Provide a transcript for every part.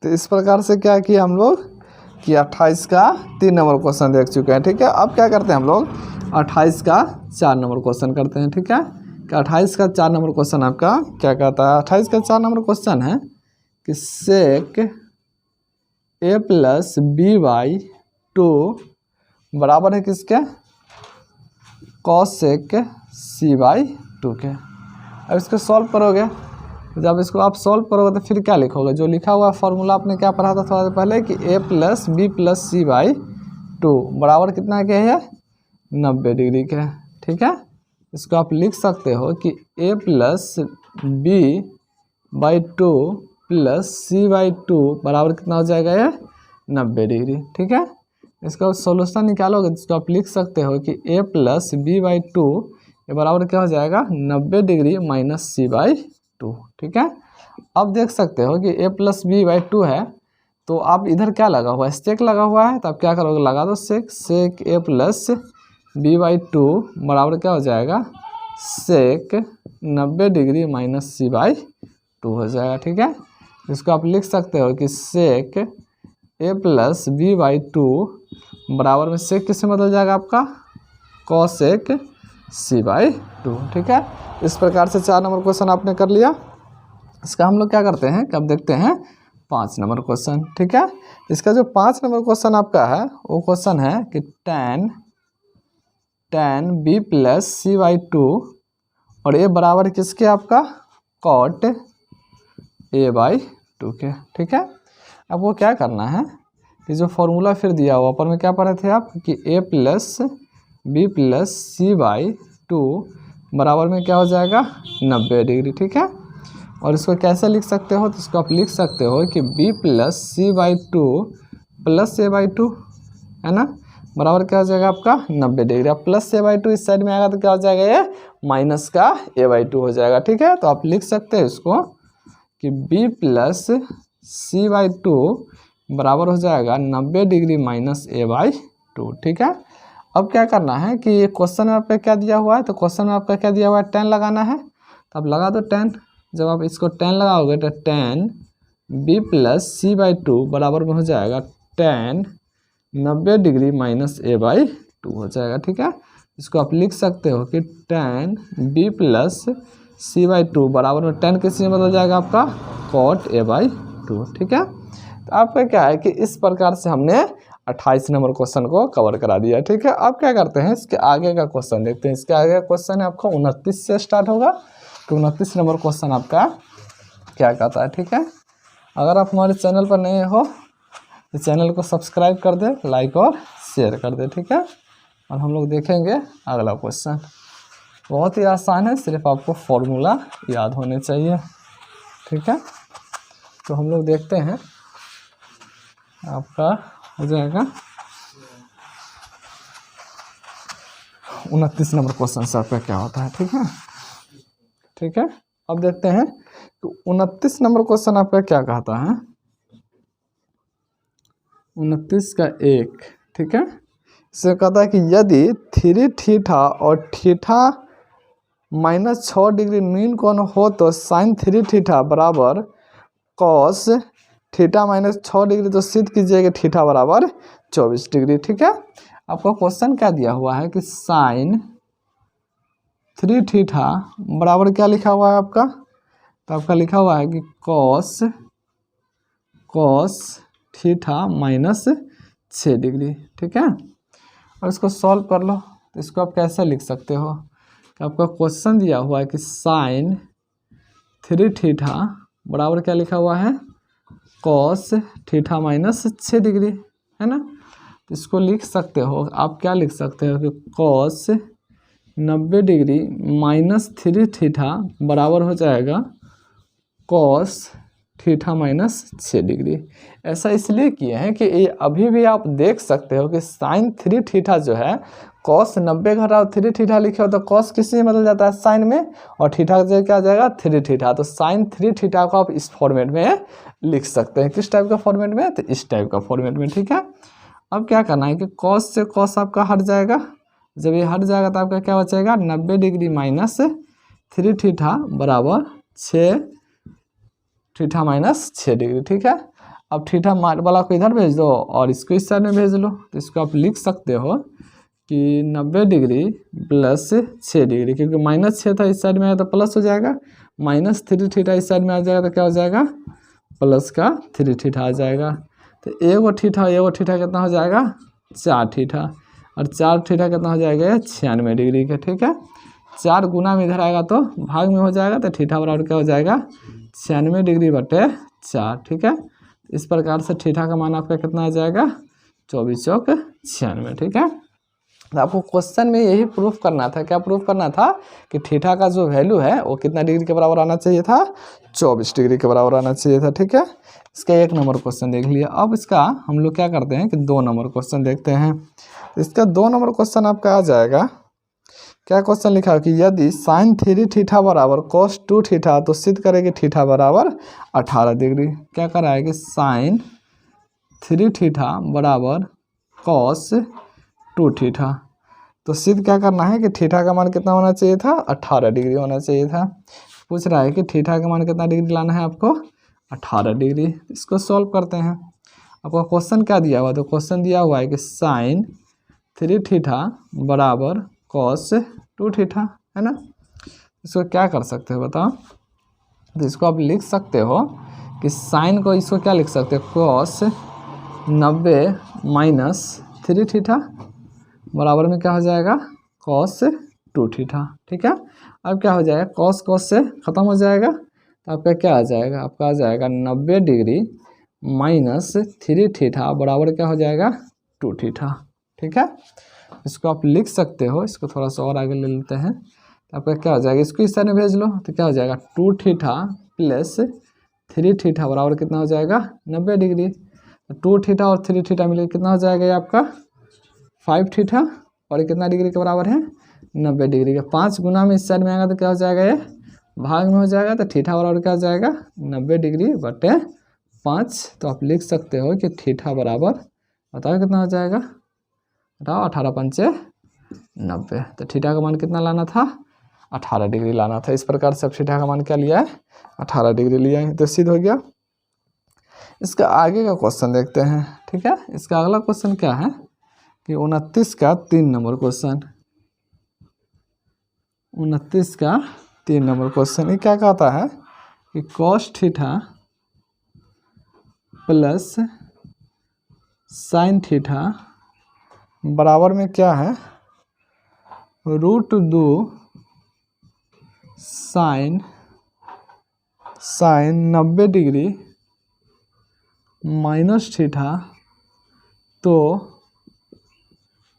तो इस प्रकार से क्या किया हम लोग कि 28 का 3 नंबर क्वेश्चन देख चुके हैं। ठीक है, अब क्या करते हैं हम लोग 28 का 4 नंबर क्वेश्चन करते हैं। ठीक है, कि 28 का 4 नंबर क्वेश्चन आपका क्या कहता है। 28 का 4 नंबर क्वेश्चन है कि सेक ए प्लस बी बाई 2 बराबर है किसके, कॉसेक सी बाई 2 के। अब इसको सॉल्व करोगे, जब इसको आप सॉल्व करोगे तो फिर क्या लिखोगे, जो लिखा हुआ फॉर्मूला आपने क्या पढ़ा था थोड़ा देर पहले कि A plus B plus C by 2 बराबर कितना के है 90 डिग्री के। ठीक है, इसको आप लिख सकते हो कि A plus B by 2 plus C by 2 बराबर कितना हो जाएगा ये 90 डिग्री। ठीक है, इसका सॉल्यूशन निकालोगे जिसको आप लिख सकते हो कि ए प्लस बी बाई 2 ये बराबर क्या हो जाएगा 90 डिग्री माइनस सी बाई 2। ठीक है, अब देख सकते हो कि ए प्लस बी बाई 2 है, तो आप इधर क्या लगा हुआ है सेक लगा हुआ है, तो आप क्या करोगे लगा दो सेक, सेक ए प्लस बी बाई 2 बराबर क्या हो जाएगा सेक 90 डिग्री माइनस सी बाई 2 हो जाएगा। ठीक है, इसको आप लिख सकते हो कि सेक ए प्लस बी बाई 2 बराबर में सेक किससे बदल जाएगा आपका कॉसेक सी बाई 2। ठीक है, इस प्रकार से 4 नंबर क्वेश्चन आपने कर लिया। इसका हम लोग क्या करते हैं कि अब देखते हैं 5 नंबर क्वेश्चन। ठीक है, इसका जो 5 नंबर क्वेश्चन आपका है वो क्वेश्चन है कि tan B plus C by 2 और ए बराबर किसके आपका कॉट ए बाई 2 के। ठीक है, अब वो क्या करना है कि जो फॉर्मूला फिर दिया हुआ ऊपर में क्या पढ़े थे आप कि A plus B plus C by 2 बराबर में क्या हो जाएगा 90 डिग्री। ठीक है, और इसको कैसे लिख सकते हो, तो इसको आप लिख सकते हो कि B plus C by 2 plus A by 2 है ना, बराबर क्या हो जाएगा आपका 90 डिग्री। अब प्लस ए बाई 2 इस साइड में आएगा तो क्या हो जाएगा ये माइनस का ए बाई 2 हो जाएगा। ठीक है, तो आप लिख सकते हैं इसको कि बी प्लस सी बाई 2 बराबर हो जाएगा 90 डिग्री माइनस ए बाई 2। ठीक है, अब क्या करना है कि ये क्वेश्चन में आपका क्या दिया हुआ है, तो क्वेश्चन में आपका क्या दिया हुआ है 10 लगाना है, तो आप लगा दो 10। जब आप इसको 10 लगाओगे तो tan B plus C by 2 बराबर में हो जाएगा tan 90 degree minus A by 2 हो जाएगा। ठीक है, इसको आप लिख सकते हो कि tan B plus C by 2 बराबर में tan किसी में बदल जाएगा आपका cot ए बाई 2। ठीक है, तो आपका क्या है कि इस प्रकार से हमने 28 नंबर क्वेश्चन को कवर करा दिया। ठीक है, अब क्या करते हैं इसके आगे का क्वेश्चन देखते हैं। इसके आगे का क्वेश्चन है आपका 29 से स्टार्ट होगा, तो 29 नंबर क्वेश्चन आपका क्या कहता है। ठीक है, अगर आप हमारे चैनल पर नए हो तो चैनल को सब्सक्राइब कर दे, लाइक और शेयर कर दे। ठीक है, और हम लोग देखेंगे अगला क्वेश्चन। बहुत ही आसान है, सिर्फ आपको फॉर्मूला याद होने चाहिए। ठीक है, तो हम लोग देखते हैं आपका हो जाएगा 29 नंबर क्वेश्चन से आपका क्या होता है। ठीक है, ठीक है, अब देखते हैं तो 29 नंबर क्वेश्चन आपका क्या कहता है 29 का 1। ठीक है, इससे कहता है कि यदि 3 थीटा और थीटा माइनस 6 डिग्री मीन कोण हो तो साइन 3 थीटा बराबर कॉस थीटा माइनस 6 डिग्री, तो सिद्ध कीजिएगा थीटा बराबर 24 डिग्री। ठीक है, आपका क्वेश्चन क्या दिया हुआ है कि साइन 3 थीटा बराबर क्या लिखा हुआ है आपका, तो आपका लिखा हुआ है कि कॉस थीटा माइनस 6 डिग्री। ठीक है, और इसको सॉल्व कर लो, तो इसको आप कैसे लिख सकते हो कि आपका क्वेश्चन दिया हुआ है कि साइन 3 थीटा बराबर क्या लिखा हुआ है कॉस थीटा माइनस 6 डिग्री है ना, तो इसको लिख सकते हो आप क्या लिख सकते हो कि कॉस 90 डिग्री माइनस 3 थीटा बराबर हो जाएगा कॉस थीटा माइनस 6 डिग्री। ऐसा इसलिए किए हैं कि ये अभी भी आप देख सकते हो कि साइन 3 थीटा जो है कॉस 90 घटाओ 3 थीटा लिखे हो तो कॉस किसी में बदल जाता है साइन में, और थीटा का क्या आ जाएगा 3 थीटा, तो साइन 3 थीटा को आप इस फॉर्मेट में लिख सकते हैं। किस टाइप का फॉर्मेट में, तो इस टाइप का फॉर्मेट में। ठीक है, अब क्या करना है कि कॉस से कॉस आपका हट जाएगा, जब ये हट जाएगा तो आपका क्या बचेगा 90 डिग्री माइनस 3 थीटा बराबर 6 थीटा माइनस 6 डिग्री। ठीक है, अब थीटा वाला को इधर भेज दो और इसको इस साइड में भेज लो, तो इसको आप लिख सकते हो कि 90 डिग्री प्लस 6 डिग्री, क्योंकि -6 था इस साइड में आया तो प्लस हो जाएगा, -3 थीटा इस साइड में आ जाएगा तो क्या हो जाएगा, प्लस का 3 थीटा आ जाएगा। तो एगो थीटा कितना हो जाएगा, 4 थीटा, और 4 थीटा कितना हो जाएगा, 96 डिग्री के। ठीक है, 4 गुना में इधर आएगा तो भाग में हो जाएगा, तो थीटा बराबर क्या हो जाएगा, 96 डिग्री बटे 4। ठीक है, इस प्रकार से थीटा का मान आपका कितना आ जाएगा, 24 चौक 96। ठीक है, तो आपको क्वेश्चन में यही प्रूफ करना था, क्या प्रूफ करना था कि थीटा का जो वैल्यू है वो कितना डिग्री के बराबर आना चाहिए था, 24 डिग्री के बराबर आना चाहिए था। ठीक है, इसका 1 नंबर क्वेश्चन देख लिया। अब इसका हम लोग क्या करते हैं कि 2 नंबर क्वेश्चन देखते हैं। इसका 2 नंबर क्वेश्चन आपका आ जाएगा, क्या क्वेश्चन लिखा है कि यदि sin 3 थीटा बराबर cos 2 थीटा तो सिद्ध करें कि थीटा बराबर 18 डिग्री। क्या करा है कि sin 3 थीटा बराबर cos 2 थीटा, तो सिद्ध क्या करना है कि थीटा का मान कितना होना चाहिए था, 18 डिग्री होना चाहिए था। पूछ रहा है कि थीटा का मान कितना डिग्री लाना है आपको, 18 डिग्री। इसको सॉल्व करते हैं। आपका क्वेश्चन क्या दिया हुआ, तो क्वेश्चन दिया हुआ है कि sin 3 थीटा बराबर cos 2 थीटा, है ना। इसको क्या कर सकते हो बताओ, तो इसको आप लिख सकते हो कि साइन को इसको क्या लिख सकते हो, cos 90 माइनस 3 थीटा बराबर में क्या हो जाएगा, cos 2 थीटा। ठीक है, अब क्या हो जाएगा, cos से ख़त्म हो जाएगा, तो आपका क्या आ जाएगा, आपका आ जाएगा 90 डिग्री माइनस 3 थीटा बराबर क्या हो जाएगा, 2 थीटा। ठीक है, इसको आप लिख सकते हो। इसको थोड़ा सा और आगे ले लेते हैं, तो आपका क्या हो जाएगा, इसको इस साइड में भेज लो, तो क्या हो जाएगा 2 थीटा प्लस 3 थीटा बराबर कितना हो जाएगा, 90 डिग्री। 2 थीटा और 3 थीटा मिले कितना हो जाएगा, ये आपका 5 थीटा, और ये कितना डिग्री के बराबर है, 90 डिग्री का। 5 गुना में इस साइड में आएगा तो क्या हो जाएगा, ये भाग में हो जाएगा, तो थीटा बराबर क्या हो जाएगा, 90 डिग्री बटे 5। तो आप लिख सकते हो कि थीटा बराबर बताओ कितना हो जाएगा, बताओ 18 पंचे 90। तो थीटा का मान कितना लाना था, 18 डिग्री लाना था। इस प्रकार से अब थीटा का मान क्या लिया है, 18 डिग्री लिया है, तो सिद्ध हो गया। इसका आगे का क्वेश्चन देखते हैं। ठीक है, इसका अगला क्वेश्चन क्या है कि 29 का 3 नंबर क्वेश्चन, 29 का 3 नंबर क्वेश्चन, ये क्या कहता है कि cos theta plus sin theta बराबर में क्या है, √2 साइन 90 डिग्री माइनस थीटा। तो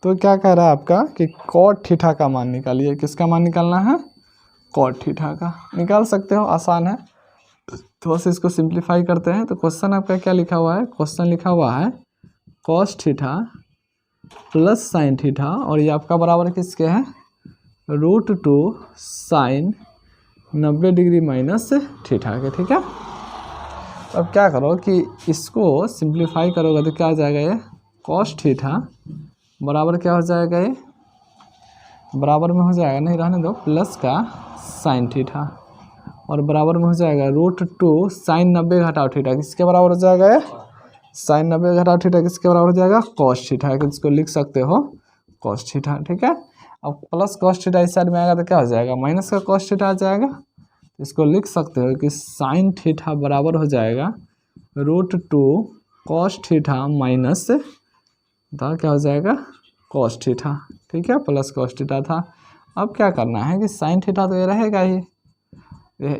क्या कह रहा है आपका कि cot थीटा का मान निकालिए। किसका मान निकालना है, cot थीटा का। निकाल सकते हो, आसान है। थोड़ा सा इसको सिंप्लीफाई करते हैं। तो क्वेश्चन आपका क्या लिखा हुआ है, क्वेश्चन लिखा हुआ है cos theta plus sin theta, और ये आपका बराबर किसके है, √2 साइन 90 डिग्री माइनस थीटा के। ठीक है, अब क्या करो कि इसको सिंप्लीफाई करोगे तो क्या आ जाएगा, ये cos थीटा बराबर क्या हो जाएगा, ये बराबर में हो जाएगा, नहीं रहने दो, प्लस का sin थीटा, और बराबर में हो जाएगा √2 साइन 90 घटाओ थीटा, किसके बराबर हो जाएगा, ये साइन 90 घटाओ थीटा किसके बराबर हो जाएगा, cos थीटा, इसको लिख सकते हो cos थीटा। ठीक है, अब प्लस cos थीटा इस साइड में आएगा तो क्या हो जाएगा, माइनस का cos थीटा आ जाएगा। इसको लिख सकते हो कि sin थीटा बराबर हो जाएगा √2 cos थीटा माइनस तो क्या हो जाएगा, cos थीटा। ठीक है, प्लस cos थीटा था। अब क्या करना है कि sin थीटा तो ये रहेगा ही,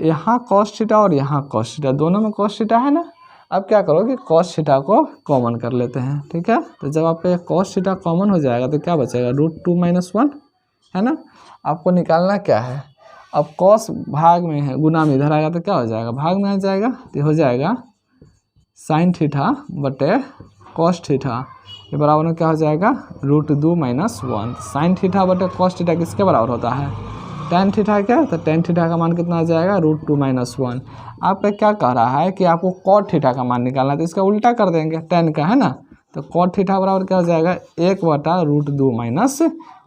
यहाँ cos थीटा और यहाँ cos थीटा, दोनों में cos थीटा है ना। अब क्या करो कि cos थीटा को कॉमन कर लेते हैं। ठीक है, तो जब आपका cos थीटा कॉमन हो जाएगा तो क्या बचेगा, √2 - 1, है ना। आपको निकालना क्या है, अब cos भाग में है, गुना में इधर आएगा तो क्या हो जाएगा, भाग में आ जाएगा, तो हो जाएगा sin थीटा बटे cos थीटा, ये बराबर में क्या हो जाएगा, √2 - 1। sin थीटा बटे cos थीटा किसके बराबर होता है, tan थीटा। क्या, तो tan थीटा का मान कितना आ जाएगा, √2 - 1। आपका क्या कह रहा है कि आपको cot थीटा का मान निकालना है, तो इसका उल्टा कर देंगे, tan का है ना, तो cot थीटा बराबर क्या हो जाएगा, 1/√2 -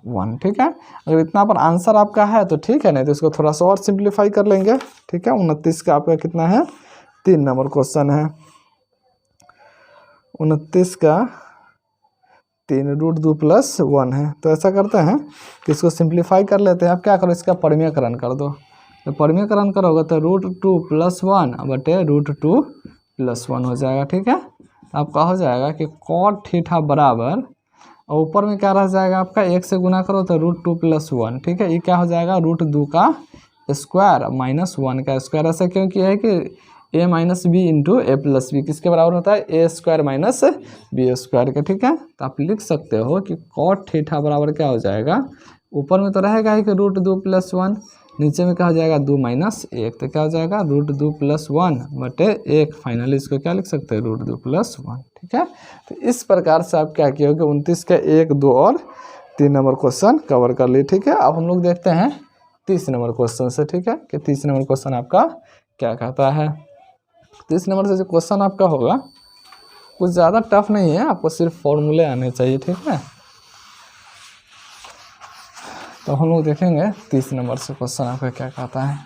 1। ठीक है, अगर इतना पर आंसर आपका है तो ठीक है, नहीं तो इसको थोड़ा सा और सिंप्लीफाई कर लेंगे। ठीक है, 29 का आपका कितना है, 3 नंबर क्वेश्चन है। 29 का 3 √2 + 1 है। तो ऐसा करते हैं कि इसको सिंप्लीफाई कर लेते हैं। अब क्या करो, इसका परिमेयकरण कर दो। तो परिमेयकरण करोगे तो √2 + 1 बटे √2 + 1 हो जाएगा। ठीक है, आपका हो जाएगा कि cot थीटा बराबर, और ऊपर में क्या रह जाएगा आपका, 1 से गुना करो तो √2 + 1। ठीक है, ये क्या हो जाएगा, √2 का स्क्वायर -1 का स्क्वायर। ऐसा क्यों किया है कि a - b × a + b किसके बराबर होता है, a² - b² के। ठीक है, तो आप लिख सकते हो कि cot थीटा बराबर क्या हो जाएगा, ऊपर में तो रहेगा ही कि √2 + 1, नीचे में क्या हो जाएगा 2 - 1, तो क्या हो जाएगा √2 + 1 बटे 1। फाइनली इसको क्या लिख सकते हैं, √2 + 1। ठीक है, तो इस प्रकार से आप क्या किए हो कि 29 का 1, 2 और 3 नंबर क्वेश्चन कवर कर लिए। ठीक है, अब हम लोग देखते हैं 30 नंबर क्वेश्चन से। ठीक है, कि 30 नंबर क्वेश्चन आपका क्या कहता है। 30 नंबर से जो क्वेश्चन आपका होगा कुछ ज़्यादा टफ नहीं है, आपको सिर्फ फॉर्मूले आने चाहिए। ठीक है, तो हम लोग देखेंगे 30 नंबर से क्वेश्चन आपका क्या कहता है।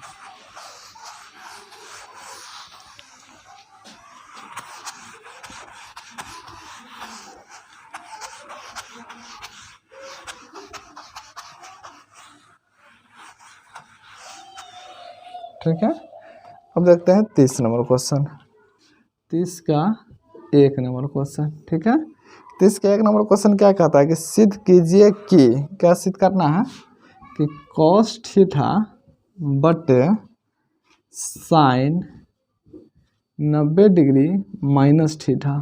ठीक है, अब देखते हैं 30 नंबर क्वेश्चन। 30 का 1 नंबर क्वेश्चन। ठीक है, 30 का 1 नंबर क्वेश्चन क्या कहता है कि सिद्ध कीजिए कि, क्या सिद्ध करना है कि cos थीटा बटे sine 90 degree minus theta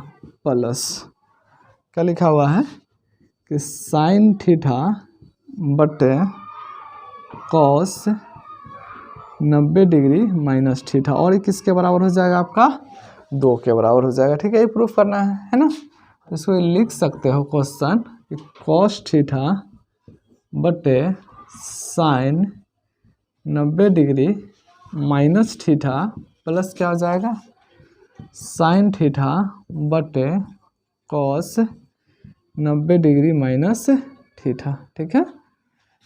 plus, क्या लिखा हुआ है कि साइन थीटा बटे cos 90 डिग्री माइनस थीटा, और ये किसके बराबर हो जाएगा आपका, 2 के बराबर हो जाएगा। ठीक है, ये प्रूफ करना है ना। तो इसको लिख सकते हो क्वेश्चन कि cos थीटा बटे sine 90 degree minus theta plus क्या हो जाएगा, साइन थीटा बटे cos 90 डिग्री माइनस थीटा। ठीक है,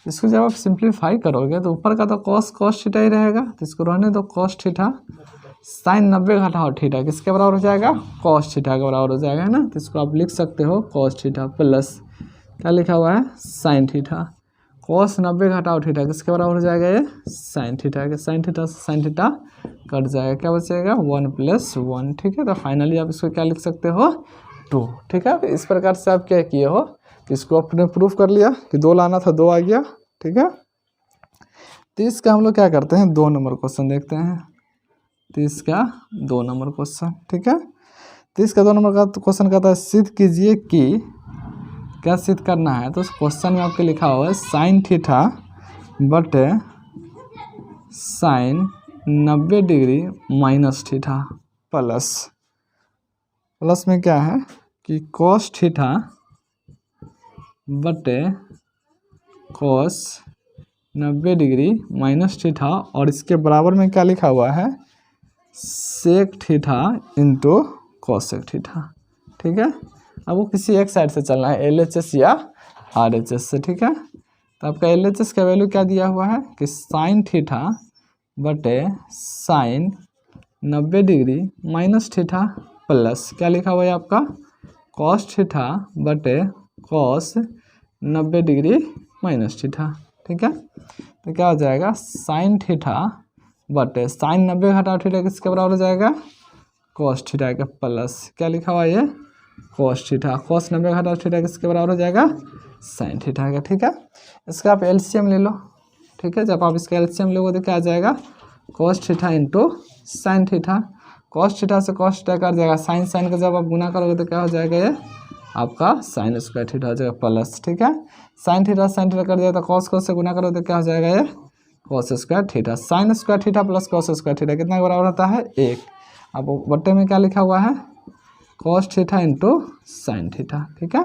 इसको जब आप सिंप्लीफाई करोगे तो ऊपर का तो cos थीटा ही रहेगा, तो इसको रहने दो cos थीटा, साइन 90 घटाओ थीटा किसके बराबर हो जाएगा, cos थीटा के बराबर हो जाएगा, है ना। तो इसको आप लिख सकते हो cos थीटा प्लस क्या लिखा हुआ है, साइन थीटा, cos 90 घटाओ थीटा किसके बराबर हो जाएगा, ये साइन थीटा के। साइन थीटा से साइन थीटा कट जाएगा, क्या बचेगा 1 + 1। ठीक है, तो फाइनली आप इसको क्या लिख सकते हो, 2। ठीक है, तो इस प्रकार से आप क्या किए हो, इसको आपने प्रूफ कर लिया कि 2 लाना था, 2 आ गया। ठीक है, 30 का हम लोग क्या करते हैं, 2 नंबर क्वेश्चन देखते हैं। 30 का 2 नंबर क्वेश्चन। ठीक है, 30 का 2 नंबर का क्वेश्चन कहता है सिद्ध कीजिए कि, क्या सिद्ध करना है, तो उस क्वेश्चन में आपके लिखा हुआ है साइन थीटा बटे sine 90 degree minus theta plus, plus में क्या है कि cos थीटा बटे cos 90 डिग्री माइनस थीटा, और इसके बराबर में क्या लिखा हुआ है, sec theta into cosec theta. ठीक है, अब वो किसी एक साइड से चलना है, LHS या RHS से। ठीक है, तो आपका LHS का वैल्यू क्या दिया हुआ है कि साइन थीटा बटे sine 90 degree minus theta plus क्या लिखा हुआ है आपका, cos थीटा बटे cos 90 डिग्री माइनस थीटा। ठीक है, तो क्या हो जाएगा, साइन थीटा बटे साइन 90 घटाओ थीटा किसके बराबर हो जाएगा, cos थीटा के प्लस क्या लिखा हुआ है, ये cos थीटा, cos 90 घटाओ थीटा किसके बराबर हो जाएगा, साइन थीटा का। ठीक है, इसका आप LCM ले लो। ठीक है, जब आप इसका LCM लोगे तो क्या आ जाएगा, cos theta into sine theta, cos theta से cos थीटा कट जाएगा, साइन साइन का जब आप गुना करोगे तो क्या हो जाएगा, ये आपका साइन स्क्वायर थीटा हो जाएगा प्लस। ठीक है, साइन थीटा कट जाएगा तो cos से गुना करोगे तो क्या हो जाएगा, ये cos square theta, sine square theta plus cos square theta कितना के बराबर होता है, 1। अब बट्टे में क्या लिखा हुआ है, cos theta into sine theta. ठीक है,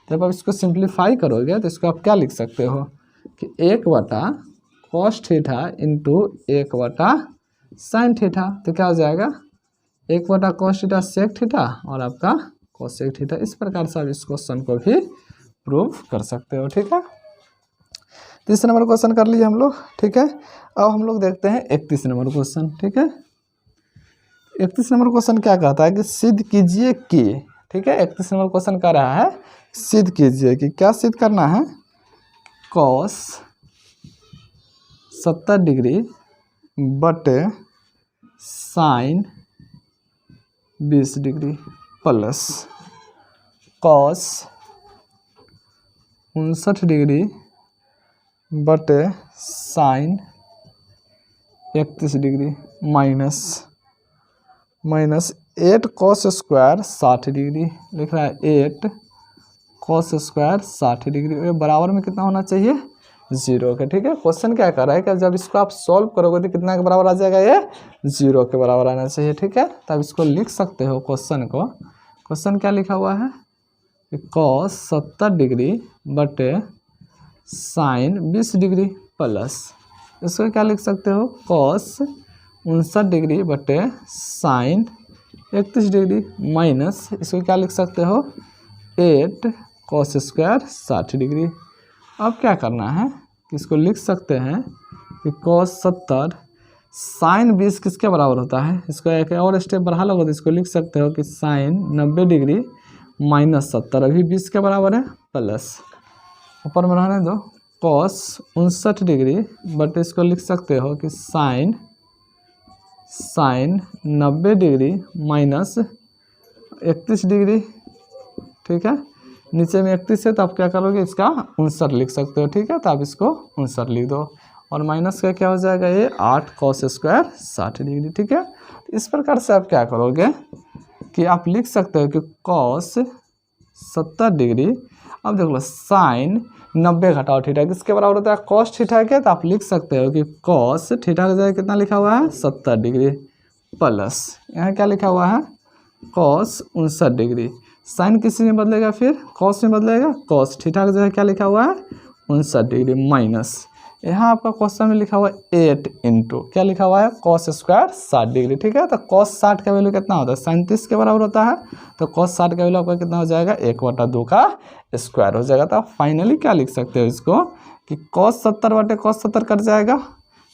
जब आप इसको सिंप्लीफाई करोगे तो इसको आप क्या लिख सकते हो कि 1/cos थीटा इंटू 1/साइन थीटा, तो क्या हो जाएगा 1/cos थीटा सेक थीटा और आपका कोसेक थीटा। इस प्रकार से आप इस क्वेश्चन को भी प्रूफ कर सकते हो। ठीक है, 30 नंबर क्वेश्चन कर लिए हम लोग। ठीक है, अब हम लोग देखते हैं 31 नंबर क्वेश्चन। ठीक है, 31 नंबर क्वेश्चन क्या कहता है कि सिद्ध कीजिए कि, ठीक है। 31 नंबर क्वेश्चन कर रहा है सिद्ध कीजिए कि क्या सिद्ध करना है, कॉस 70 डिग्री बटे sine 20 degree plus cos 59 degree बटे sine 31 degree minus 8 cos square 60 degree लिख रहा है 8 कॉस स्क्वायर 60 डिग्री, ये बराबर में कितना होना चाहिए 0 के। ठीक है, क्वेश्चन क्या कर रहा है कि जब इसको आप सॉल्व करोगे तो कितना के बराबर आ जाएगा, ये 0 के बराबर आना चाहिए। ठीक है, तब इसको लिख सकते हो क्वेश्चन को। क्वेश्चन क्या लिखा हुआ है कि कॉस 70 डिग्री बटे साइन 20 डिग्री प्लस, इसको क्या लिख सकते हो, कॉस 59 डिग्री बटे साइन 31 डिग्री माइनस, इसको क्या लिख सकते हो 8 कॉस स्क्वायर 60 डिग्री। अब क्या करना है कि इसको लिख सकते हैं कि कॉस 70 साइन 20 किसके बराबर होता है, इसको एक और स्टेप बढ़ा लोगे तो इसको लिख सकते हो कि साइन 90 डिग्री माइनस 70 अभी 20 के बराबर है प्लस, ऊपर में रहने दो कॉस 59 डिग्री बट इसको लिख सकते हो कि साइन 90 डिग्री माइनस 31 डिग्री। ठीक है, नीचे में 31 है तो आप क्या करोगे, इसका 59 लिख सकते हो। ठीक है, तो आप इसको 59 लिख दो और माइनस का क्या हो जाएगा, ये 8 कॉस स्क्वायर 60 डिग्री। ठीक है, इस प्रकार से आप क्या करोगे कि आप लिख सकते हो कि कॉस 70 डिग्री, अब देख लो साइन 90 घटाओ थीटा किसके बराबर होता है, कॉस थीटा के, तो आप लिख सकते हो कि कॉस थीटा का जगह कितना लिखा हुआ है 70 डिग्री प्लस यहाँ क्या लिखा हुआ है कॉस 59 डिग्री, साइन किसी में बदलेगा फिर कॉस में बदलेगा, कॉस थीटा का जगह क्या लिखा हुआ है 59 डिग्री माइनस यहाँ आपका क्वेश्चन में लिखा हुआ है 8 इंटू क्या लिखा हुआ है कॉस स्क्वायर 60 डिग्री। ठीक है, तो कॉस 60 का वैल्यू कितना होता है 37 के बराबर होता है, तो कॉस 60 का वैल्यू आपका कितना हो जाएगा 1/2 का स्क्वायर हो जाएगा। तो आप फाइनली क्या लिख सकते हो इसको कि कॉस 70 बटे कॉस 70 कट जाएगा,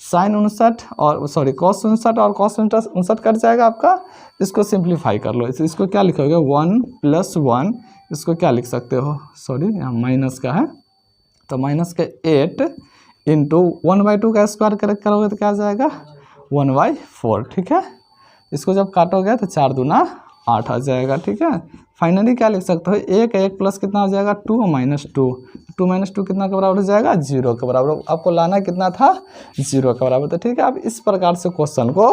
साइन 59 और सॉरी कॉस 59 और कॉस 59 कट जाएगा आपका। इसको सिंप्लीफाई कर लो, इसको क्या लिखोगे 1 + 1, इसको क्या लिख सकते हो, सॉरी यहाँ माइनस का है तो माइनस के 8 इंटू 1/2 का स्क्वायर करेक्ट करोगे तो क्या आ जाएगा 1/4। ठीक है, इसको जब काटोगे तो 4 दूना 8 आ जाएगा। ठीक है, फाइनली क्या लिख सकते हो 1 प्लस कितना हो जाएगा 2 - 2, 2 - 2 कितना के बराबर हो जाएगा 0 के बराबर, आपको लाना कितना था 0 के बराबर। तो ठीक है, आप इस प्रकार से क्वेश्चन को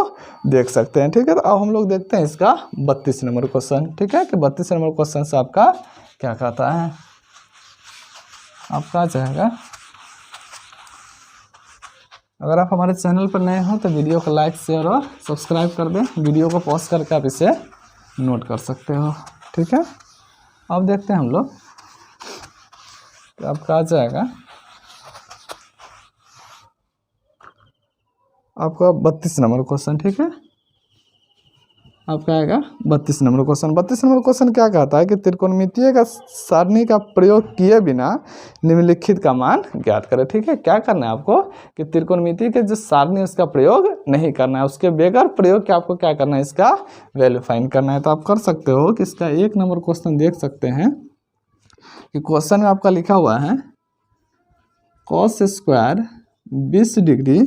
देख सकते हैं। ठीक है, तो अब हम लोग देखते हैं इसका 32 नंबर क्वेश्चन। ठीक है, कि 32 नंबर क्वेश्चन से आपका क्या कहता है, आपका आ जाएगा, अगर आप हमारे चैनल पर नए हो तो वीडियो को लाइक शेयर और सब्सक्राइब कर दें, वीडियो को पॉज करके आप इसे नोट कर सकते हो। ठीक है, अब देखते हैं हम लोग तो आपका आ जाएगा आपका 32 नंबर क्वेश्चन। ठीक है, आपका आएगा 32 नंबर क्वेश्चन। 32 नंबर क्वेश्चन क्या कहता है कि त्रिकोणमितीय का सारणी का प्रयोग किए बिना निम्नलिखित का मान ज्ञात करें। ठीक है, क्या करना है आपको कि त्रिकोणमितीय के जो सारणी उसका प्रयोग नहीं करना है, उसके बगैर प्रयोग के आपको क्या करना है, इसका वैल्यू फाइंड करना है। तो आप कर सकते हो कि इसका 1 नंबर क्वेश्चन देख सकते हैं कि क्वेश्चन में आपका लिखा हुआ है cos square 20 degree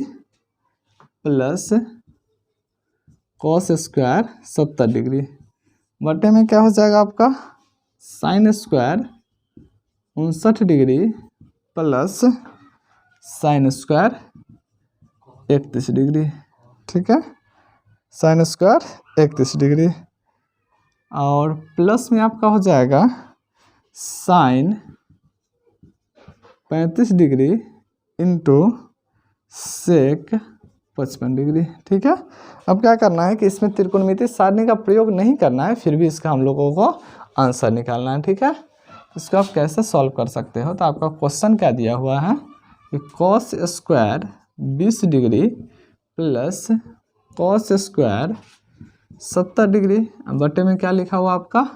plus cos square 70 degree बटे में क्या हो जाएगा आपका sine square 59 degree plus sine square 31 degree. ठीक है, साइन स्क्वायर 31 डिग्री और प्लस में आपका हो जाएगा sine 35 degree into sec 55 degree. ठीक है, अब क्या करना है कि इसमें त्रिकोणमितीय सारणी का प्रयोग नहीं करना है, फिर भी इसका हम लोगों को आंसर निकालना है। ठीक है, इसको आप कैसे सॉल्व कर सकते हो, तो आपका क्वेश्चन क्या दिया हुआ है कि cos square 20 degree plus cos square 70 degree बटे में क्या लिखा हुआ आपका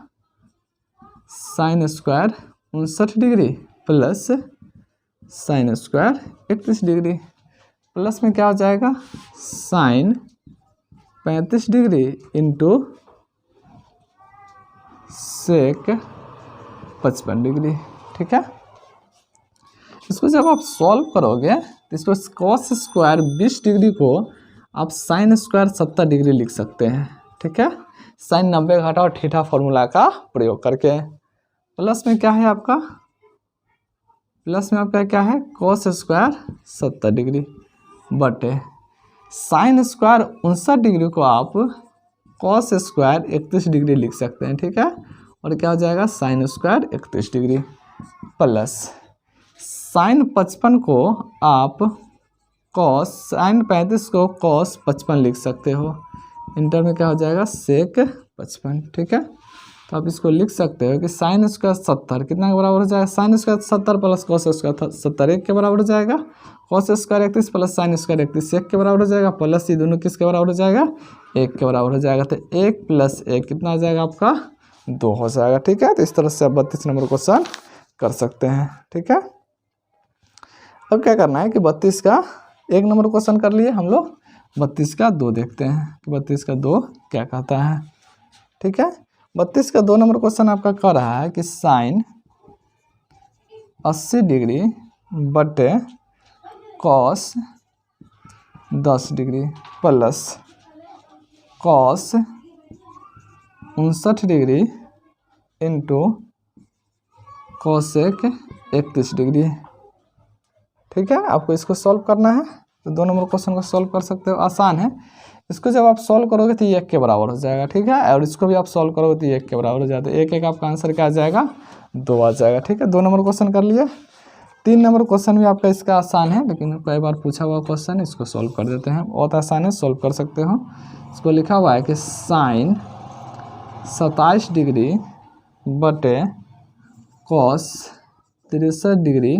sine square 59 degree plus sine square 31 degree plus में क्या हो जाएगा sine 35 degree into sec 55 degree. ठीक है, इसको जब आप सॉल्व करोगे तो इसको कॉस स्क्वायर 20 डिग्री को आप साइन स्क्वायर 70 डिग्री लिख सकते हैं। ठीक है, साइन 90 घटा और थीटा फॉर्मूला का प्रयोग करके। प्लस में क्या है आपका, प्लस में आपका क्या है, कॉस स्क्वायर 70 डिग्री बटे साइन स्क्वायर 59 डिग्री को आप कॉस स्क्वायर 31 डिग्री लिख सकते हैं। ठीक है, और क्या हो जाएगा, sign square 31 degree plus sign 55 को आप कॉस, साइन 35 को कॉस 55 लिख सकते हो। इंटर में क्या हो जाएगा, सेक 55। ठीक है, तो आप इसको लिख सकते हो कि साइन स्क्वायर 70 कितना के बराबर हो जाएगा, sine square 70 plus cos square 70 1 के बराबर हो जाएगा। Cos square 31 plus sine square 31 1 के बराबर हो जाएगा। प्लस ये दोनों किसके बराबर हो जाएगा, 1 के बराबर हो जाएगा। तो 1 + 1 कितना हो जाएगा आपका, 2 हो जाएगा। ठीक है, तो इस तरह से आप 32 नंबर क्वेश्चन कर सकते हैं। ठीक है, अब क्या करना है कि 32 का 1 नंबर क्वेश्चन कर लिए हम लोग, 32 का 2 देखते हैं कि 32 का 2 क्या कहता है। ठीक है, 32 का 2 नंबर क्वेश्चन आपका कह रहा है कि साइन 80 डिग्री बटे cos 10 degree plus cos 59 degree into cosec 31 degree. ठीक है, आपको इसको सॉल्व करना है, तो 2 नंबर क्वेश्चन को सॉल्व कर सकते हो, आसान है। इसको जब आप सॉल्व करोगे तो ये 1 के बराबर हो जाएगा। ठीक है, और इसको भी आप सॉल्व करोगे तो ये 1 के बराबर हो जाता है। 1 1 आपका आंसर क्या आ जाएगा, 2 आ जाएगा। ठीक है, 2 नंबर क्वेश्चन कर लिए। 3 नंबर क्वेश्चन भी आपका इसका आसान है, लेकिन कई बार पूछा हुआ क्वेश्चन, इसको सॉल्व कर देते हैं। बहुत आसान है, सॉल्व कर सकते हो। इसको लिखा हुआ है कि साइन 27 डिग्री बटे कॉस 63 डिग्री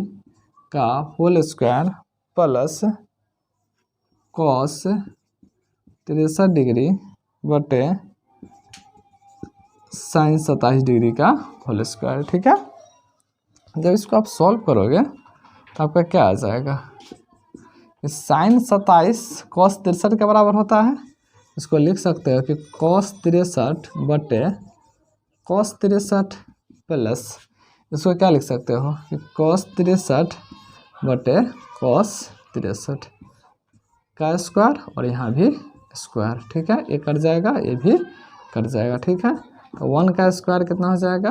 का whole square plus cos 63 degree बटे साइन 27 डिग्री का होल स्क्वायर। ठीक है, जब इसको आप सॉल्व करोगे तो आपका क्या आ जाएगा, साइन 27 कॉस 63 के बराबर होता है। इसको लिख सकते हो कि कॉस 63 बटे कॉस 63 प्लस, इसको क्या लिख सकते हो कि कॉस 63 बटे कॉस 63 का स्क्वायर, और यहाँ भी स्क्वायर। ठीक है, ये कट जाएगा, ये भी कट जाएगा। ठीक है, तो 1 का स्क्वायर कितना हो जाएगा,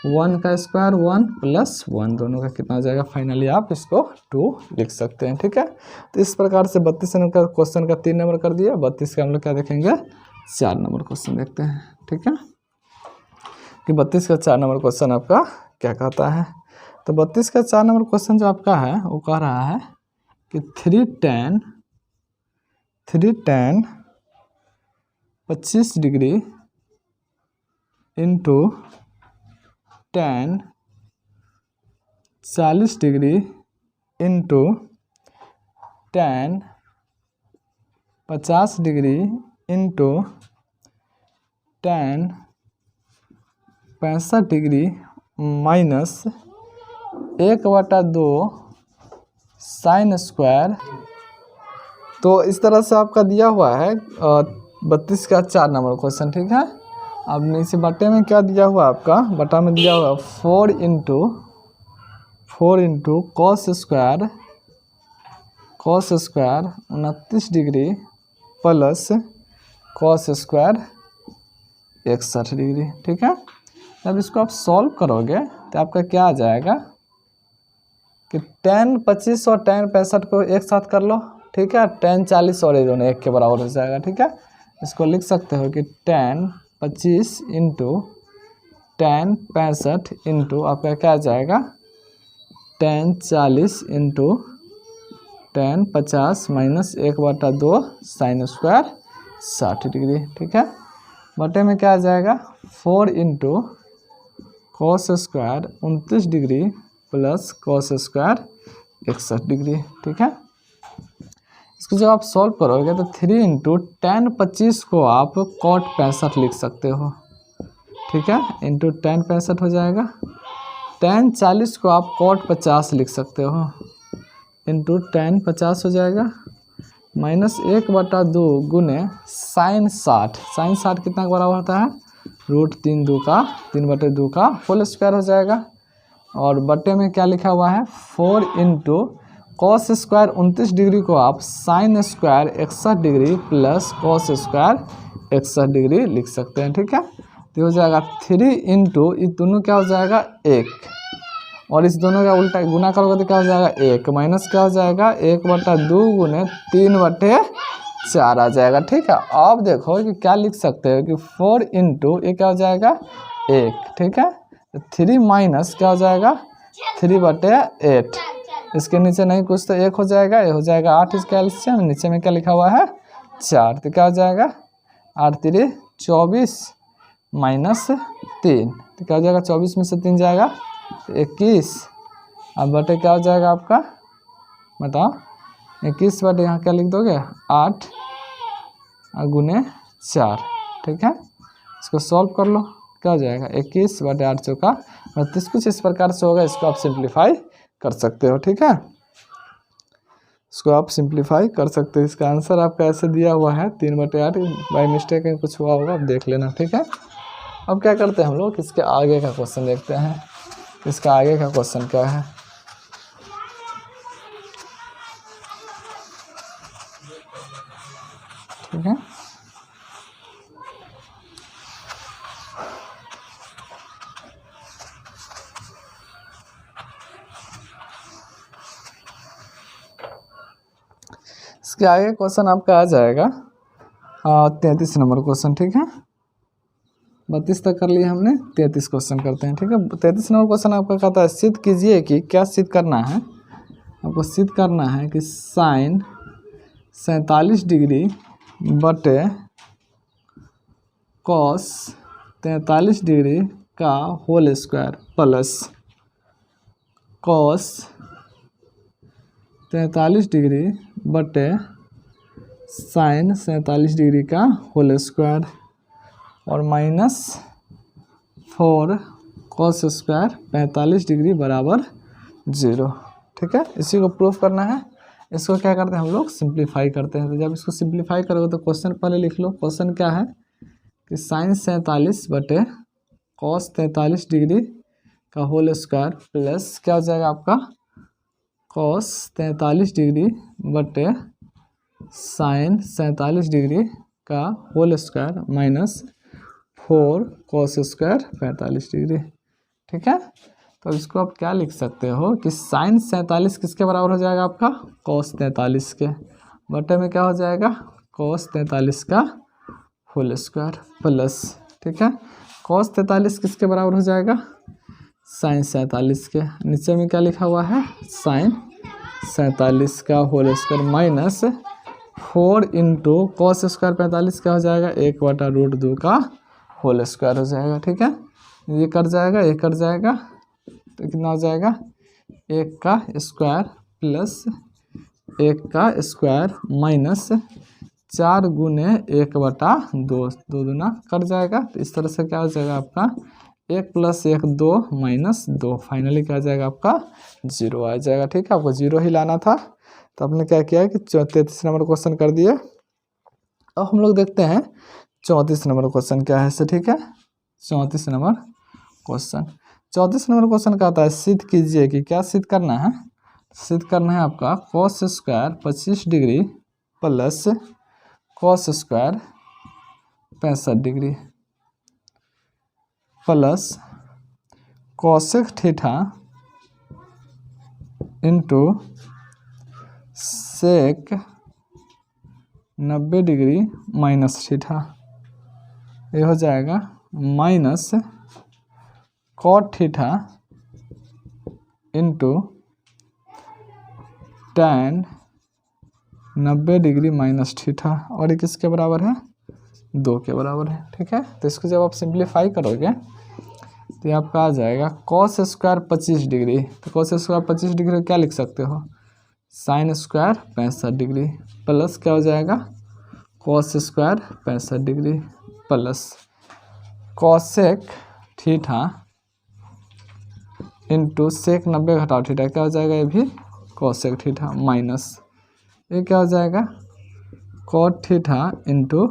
1 का स्क्वायर 1 + 1 दोनों का कितना हो जाएगा, फाइनली आप इसको 2 लिख सकते हैं। ठीक है, तो इस प्रकार से 32 नंबर का क्वेश्चन का 3 नंबर कर दिया। 32 का हम लोग क्या देखेंगे, 4 नंबर क्वेश्चन देखते हैं। ठीक है, कि 32 का 4 नंबर क्वेश्चन आपका क्या कहता है। तो 32 का 4 नंबर क्वेश्चन जो आपका है वो कह रहा है कि 3 tan 25 degree into tan 40 degree into tan 50 degree into tan 65 degree minus 1/2 sine square. तो इस तरह से आपका दिया हुआ है 32 का 4 नंबर क्वेश्चन। ठीक है, अब नीचे बटे में क्या दिया हुआ आपका, बटा में दिया हुआ 4 into cos square 29 degree plus cos square 61 degree. ठीक है, जब इसको आप सॉल्व करोगे तो आपका क्या आ जाएगा कि tan 25 और tan 65 को एक साथ कर लो। ठीक है, tan 40 और ये दोनों 1 के बराबर हो जाएगा। ठीक है, इसको लिख सकते हो कि tan 25 इंटू tan 65 इंटू आपका क्या आ जाएगा, tan 40 into tan 50 minus 1/2 sine square 60 degree. ठीक है, बटे में क्या आ जाएगा 4 into cos square 29 degree plus cos square 61 degree. ठीक है, इसको जब आप सॉल्व करोगे तो 3 इंटू tan 25 को आप कॉट 65 लिख सकते हो। ठीक है, इंटू tan 65 हो जाएगा। tan 40 को आप कॉट 50 लिख सकते हो, इंटू tan 50 हो जाएगा, माइनस 1/2 गुने साइन 60। साइन 60 कितना के बराबर होता है, 3/2 का होल स्क्वायर हो जाएगा। और बटे में क्या लिखा हुआ है 4 इंटू कॉस स्क्वायर 29 डिग्री को आप sine square 61 degree plus cos square 61 degree लिख सकते हैं। ठीक है, तो हो जाएगा 3 इंटू ये दोनों क्या हो जाएगा 1, और इस दोनों का उल्टा गुना करोगे तो क्या हो जाएगा 1 माइनस क्या हो जाएगा 1/2 गुने 3/4 आ जाएगा। ठीक है, अब देखो कि क्या लिख सकते हो कि 4 इंटू ये क्या हो जाएगा 1। ठीक है, 3 माइनस क्या हो जाएगा 3/8, इसके नीचे नहीं कुछ तो 1 हो जाएगा, ये हो जाएगा 8 इसका एलसीएम, नीचे में क्या लिखा हुआ है 4, तो क्या हो जाएगा 8 3 24 माइनस 3, तो क्या हो जाएगा 24 में से 3 जाएगा तो 21। अब बटे क्या हो जाएगा आपका बताओ 21 बटे यहाँ क्या लिख दोगे 8 गुने 4। ठीक है, इसको सॉल्व कर लो, क्या हो जाएगा 21/8 चौका 32, कुछ इस प्रकार से होगा। इसको आप सिंप्लीफाई कर सकते हो। ठीक है, इसको आप सिंप्लीफाई कर सकते हो। इसका आंसर आपका ऐसे दिया हुआ है 3/8, बाय मिस्टेक कुछ हुआ होगा, आप देख लेना। ठीक है, अब क्या करते हैं हम लोग इसके आगे का क्वेश्चन देखते हैं। इसका आगे का क्वेश्चन क्या है। ठीक है, इसके आगे क्वेश्चन आपका आ जाएगा 33 नंबर क्वेश्चन। ठीक है, 32 तक कर लिया हमने, 33 क्वेश्चन करते हैं। ठीक है, 33 नंबर क्वेश्चन आपका कहता है सिद्ध कीजिए कि क्या सिद्ध करना है आपको, सिद्ध करना है कि साइन 47 डिग्री बटे कॉस 43 डिग्री का whole square plus cos 43 degree बटे साइन 47 डिग्री का होल स्क्वायर और माइनस 4 कॉस स्क्वायर 45 डिग्री बराबर 0। ठीक है, इसी को प्रूफ करना है। इसको क्या करते हैं हम लोग सिंप्लीफाई करते हैं। तो जब इसको सिंप्लीफाई करोगे तो क्वेश्चन पहले लिख लो। क्वेश्चन क्या है कि साइन 47 बटे कॉस 43 डिग्री का होल स्क्वायर प्लस क्या हो जाएगा आपका कॉस 43 डिग्री बटे साइन 47 डिग्री का whole square minus 4 cos square 45 degree. ठीक है, तो इसको आप क्या लिख सकते हो कि साइन 47 किसके बराबर हो जाएगा आपका कॉस 43 के, बटे में क्या हो जाएगा कॉस 43 का होल स्क्वायर प्लस, ठीक है, कॉस 43 किसके बराबर हो जाएगा साइन 47 के, नीचे में क्या लिखा हुआ है साइन 47 का whole square minus 4 into cos square 45 क्या हो जाएगा 1/√2 का होल स्क्वायर हो जाएगा। ठीक है, ये कट जाएगा ये कट जाएगा तो कितना हो जाएगा 1 का स्क्वायर प्लस 1 का स्क्वायर माइनस 4 गुने 1/2, 2 दूना कट जाएगा। तो इस तरह से क्या हो जाएगा आपका 1 + 1 2 माइनस 2, फाइनली क्या आ जाएगा आपका 0 आ जाएगा। ठीक है, आपको 0 ही लाना था, तो आपने क्या किया कि 33 नंबर क्वेश्चन कर दिए। अब हम लोग देखते हैं 34 नंबर क्वेश्चन क्या है इससे। ठीक है, 34 नंबर क्वेश्चन 34 नंबर क्वेश्चन का आता है सिद्ध कीजिए कि क्या सिद्ध करना है। सिद्ध करना है आपका cos square 25 degree plus cos square 65 degree plus cosec theta into sec 90 degree minus theta, ये हो जाएगा minus cot theta into tan 90 degree minus theta, और ये किसके बराबर है 2 के बराबर है। ठीक है, तो इसको जब आप सिंप्लीफाई करोगे तो ये आपका आ जाएगा कॉस स्क्वायर 25 डिग्री, तो कॉस स्क्वायर 25 डिग्री क्या लिख सकते हो साइन स्क्वायर 65 डिग्री प्लस क्या हो जाएगा cos square 65 degree plus cosec theta into sec 90 घटाओ थीटा क्या हो जाएगा ये भी कॉसेक थीटा माइनस ये क्या हो जाएगा cot theta into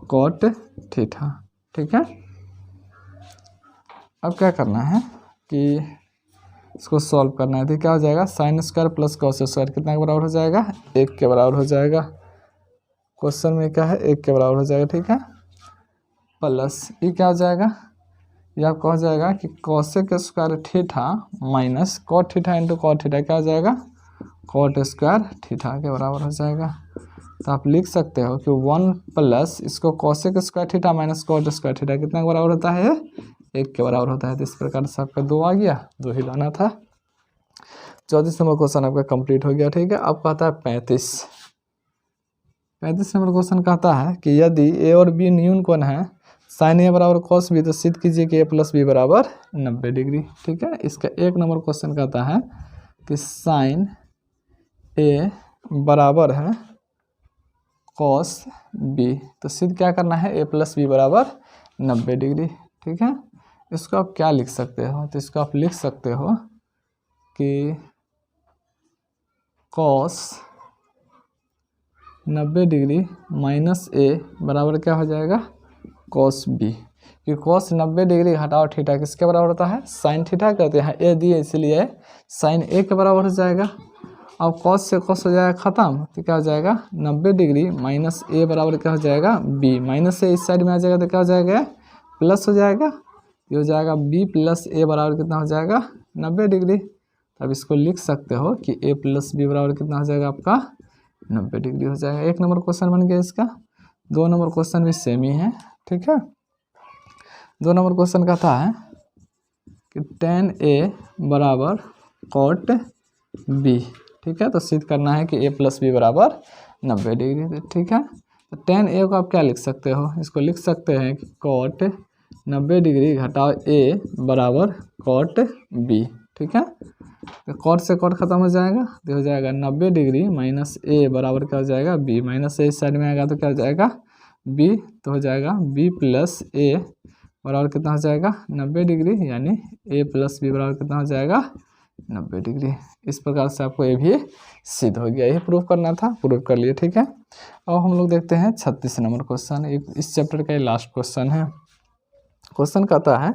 cot theta. ठीक है, अब क्या करना है कि इसको सॉल्व करना है। तो क्या हो जाएगा, sine square plus cos square कितना के बराबर हो जाएगा, 1 के बराबर हो जाएगा। क्वेश्चन में क्या है, 1 के बराबर हो जाएगा, ठीक है। प्लस ये क्या हो जाएगा, ये आपका हो जाएगा कि cosec square theta minus cot theta into cot theta क्या हो जाएगा, कॉट स्क्वायर थीटा के बराबर हो जाएगा। तो आप लिख सकते हो कि 1 प्लस इसको cosec square theta minus cot square theta कितना के बराबर होता है, 1 के बराबर होता है। तो इस प्रकार से आपका 2 आ गया, 2 ही लाना था। 34 नंबर क्वेश्चन आपका कंप्लीट हो गया, ठीक है। अब कहता है 35 नंबर क्वेश्चन कहता है कि यदि ए और बी न्यून कोण है, साइन ए बराबर कॉस बी, तो सिद्ध कीजिए कि ए प्लस बी बराबर 90 डिग्री, ठीक है। इसका 1 नंबर क्वेश्चन कहता है कि साइन ए बराबर है कॉस बी, तो सिद्ध क्या करना है, ए प्लस बी बराबर 90 डिग्री, ठीक है। इसको आप क्या लिख सकते हो, तो इसको आप लिख सकते हो कि कॉस 90 डिग्री माइनस ए बराबर क्या हो जाएगा, कॉस बी, कि कॉस 90 डिग्री घटाओ थीटा किसके बराबर होता है, साइन थीटा कहते हैं। ए दिए इसलिए साइन ए के बराबर हो जाएगा। अब कॉस से कॉस हो जाएगा ख़त्म, तो क्या हो जाएगा 90 डिग्री माइनस ए बराबर क्या हो जाएगा बी, माइनस से इस साइड में आ जाएगा तो क्या हो जाएगा प्लस हो जाएगा, ये हो जाएगा बी प्लस ए बराबर कितना हो जाएगा 90 डिग्री। अब इसको लिख सकते हो कि ए प्लस बी बराबर कितना हो जाएगा आपका 90 डिग्री हो जाएगा। 1 नंबर क्वेश्चन बन गया इसका। 2 नंबर क्वेश्चन भी सेम ही है, ठीक है। 2 नंबर क्वेश्चन कहता है कि tan a बराबर cot b, ठीक है। तो सिद्ध करना है कि a प्लस बी बराबर 90 डिग्री, ठीक है। तो tan a को आप क्या लिख सकते हो, इसको लिख सकते हैं कि cot 90 डिग्री घटाओ a बराबर cot b, ठीक है। तो कॉट से कॉट खत्म हो जाएगा, तो हो जाएगा 90 डिग्री माइनस ए बराबर क्या हो जाएगा बी, माइनस ए इस साइड में आएगा तो क्या हो जाएगा बी, तो हो जाएगा बी प्लस ए बराबर कितना हो जाएगा 90 डिग्री, यानी ए प्लस बी बराबर कितना हो जाएगा 90 डिग्री। इस प्रकार से आपको ये भी सिद्ध हो गया, ये प्रूव करना था, प्रूव कर लिए, ठीक है। अब हम लोग देखते हैं 36 नंबर क्वेश्चन, इस चैप्टर का ये लास्ट क्वेश्चन है। क्वेश्चन कहता है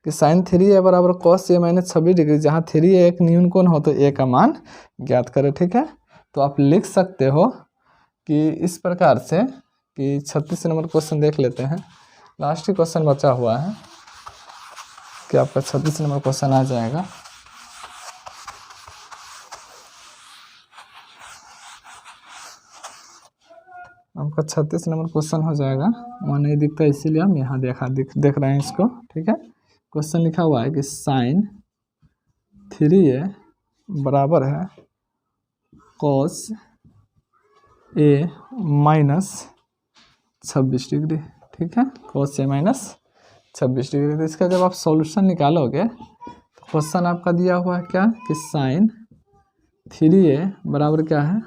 कि साइन 3a बराबर कॉस ए माइनस 26 डिग्री, जहाँ 3a एक न्यून कोण हो तो a का मान ज्ञात करें, ठीक है। तो आप लिख सकते हो कि इस प्रकार से कि 36 नंबर क्वेश्चन देख लेते हैं, लास्ट ही क्वेश्चन बचा हुआ है कि आपका 36 नंबर क्वेश्चन आ जाएगा। आपका 36 नंबर क्वेश्चन हो जाएगा, वहाँ नहीं दिखता इसीलिए हम यहाँ देख रहे हैं इसको, ठीक है। क्वेश्चन लिखा हुआ है कि साइन 3a बराबर है कॉस ए माइनस 26 डिग्री, ठीक है, कॉस ए माइनस 26 डिग्री। तो इसका जब आप सॉल्यूशन निकालोगे तो क्वेश्चन आपका दिया हुआ है क्या कि साइन 3a बराबर क्या है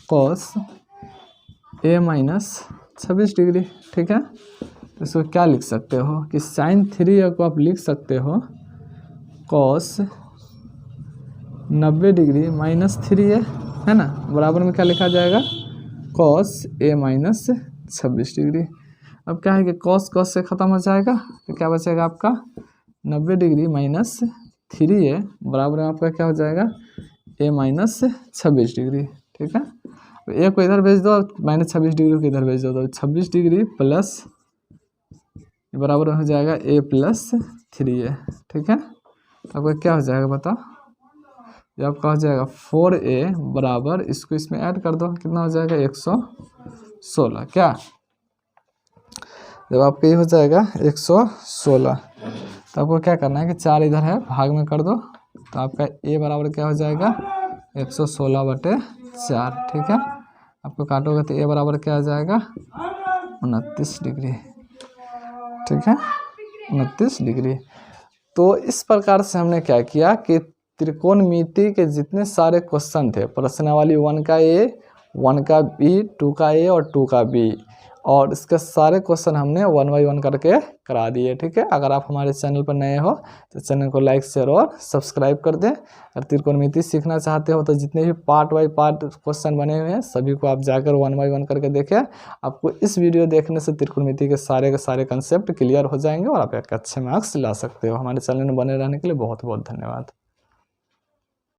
कॉस ए माइनस 26 डिग्री, ठीक है। तो इसको क्या लिख सकते हो कि साइन 3a को आप लिख सकते हो कॉस 90 डिग्री माइनस 3a, है ना, बराबर में क्या लिखा जाएगा कॉस ए माइनस 26 डिग्री। अब क्या है कि कॉस से ख़त्म हो जाएगा तो क्या बचेगा आपका 90 डिग्री माइनस 3a बराबर में आपका क्या हो जाएगा ए माइनस 26 डिग्री, ठीक है। तो ए को इधर भेज दो, माइनस 26 डिग्री को इधर भेज दो, तो 26 डिग्री प्लस बराबर हो जाएगा ए प्लस 3a, ठीक है। आपका क्या हो जाएगा बताओ, ये आपका हो जाएगा 4a बराबर, इसको इसमें ऐड कर दो, कितना हो जाएगा 116, क्या जब आपका ये हो जाएगा 116, तो आपको क्या करना है कि 4 इधर है भाग में कर दो, तो आपका a बराबर क्या हो जाएगा 116/4, ठीक है। आपको काटोगे तो a बराबर क्या आ जाएगा 29 डिग्री, ठीक है, 29 डिग्री। तो इस प्रकार से हमने क्या किया कि त्रिकोणमिति के जितने सारे क्वेश्चन थे, प्रश्नावली 1 का a, 1 का b, 2 का a और 2 का b, और इसके सारे क्वेश्चन हमने 1 बाई 1 करके करा दिए। ठीक है, अगर आप हमारे चैनल पर नए हो तो चैनल को लाइक शेयर और सब्सक्राइब कर दें। और त्रिकोणमिति सीखना चाहते हो तो जितने भी पार्ट बाई पार्ट क्वेश्चन बने हुए हैं सभी को आप जाकर 1 बाई 1 करके देखें। आपको इस वीडियो देखने से त्रिकोणमिति के सारे कंसेप्ट क्लियर हो जाएंगे और आप एक अच्छे मार्क्स ला सकते हो। हमारे चैनल में बने रहने के लिए बहुत बहुत धन्यवाद।